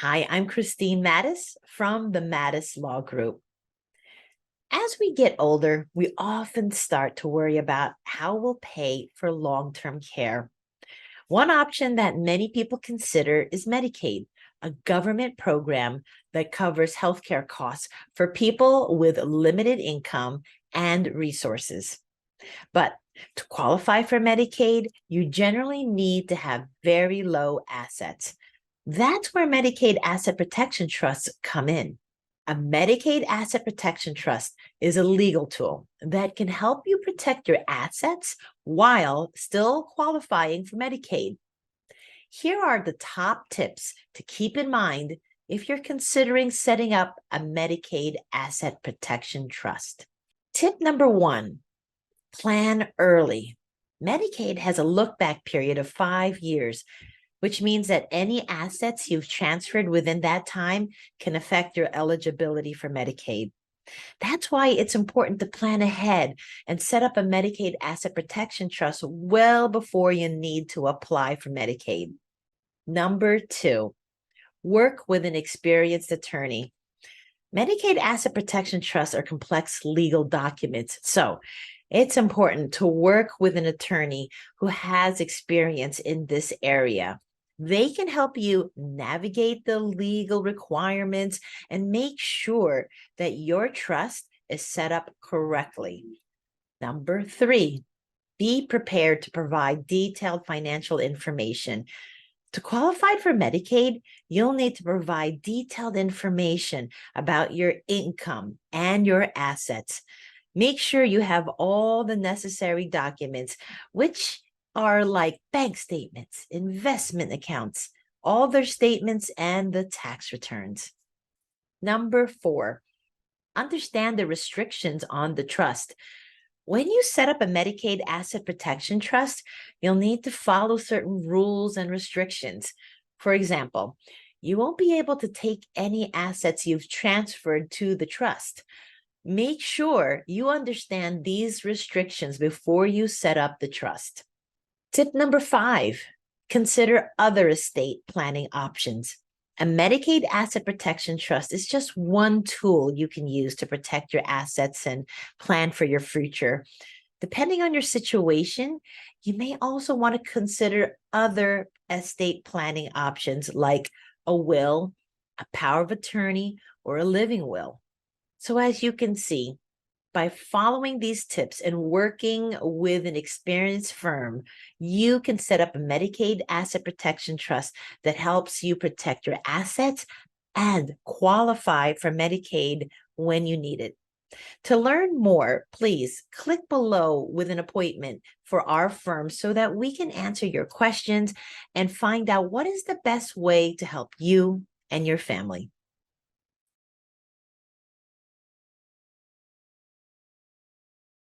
Hi, I'm Christine Mattis from the Mattis Law Group. As we get older, we often start to worry about how we'll pay for long-term care. One option that many people consider is Medicaid, a government program that covers healthcare costs for people with limited income and resources. But to qualify for Medicaid, you generally need to have very low assets. That's where Medicaid Asset Protection Trusts come in. A Medicaid Asset Protection Trust is a legal tool that can help you protect your assets while still qualifying for Medicaid. Here are the top tips to keep in mind if you're considering setting up a Medicaid Asset Protection Trust. Tip number one, plan early. Medicaid has a look-back period of 5 years, which means that any assets you've transferred within that time can affect your eligibility for Medicaid. That's why it's important to plan ahead and set up a Medicaid Asset Protection Trust well before you need to apply for Medicaid. Number two, work with an experienced attorney. Medicaid Asset Protection Trusts are complex legal documents, so it's important to work with an attorney who has experience in this area. They can help you navigate the legal requirements and make sure that your trust is set up correctly. Number three, be prepared to provide detailed financial information. To qualify for Medicaid, you'll need to provide detailed information about your income and your assets. Make sure you have all the necessary documents, which are like bank statements, investment accounts, all their statements, and the tax returns. Number four, understand the restrictions on the trust. When you set up a Medicaid Asset Protection Trust, you'll need to follow certain rules and restrictions. For example, you won't be able to take any assets you've transferred to the trust. Make sure you understand these restrictions before you set up the trust. Tip number five, consider other estate planning options. A Medicaid Asset Protection Trust is just one tool you can use to protect your assets and plan for your future. Depending on your situation, you may also want to consider other estate planning options like a will, a power of attorney, or a living will. So as you can see, by following these tips and working with an experienced firm, you can set up a Medicaid Asset Protection Trust that helps you protect your assets and qualify for Medicaid when you need it. To learn more, please click below with an appointment for our firm so that we can answer your questions and find out what is the best way to help you and your family.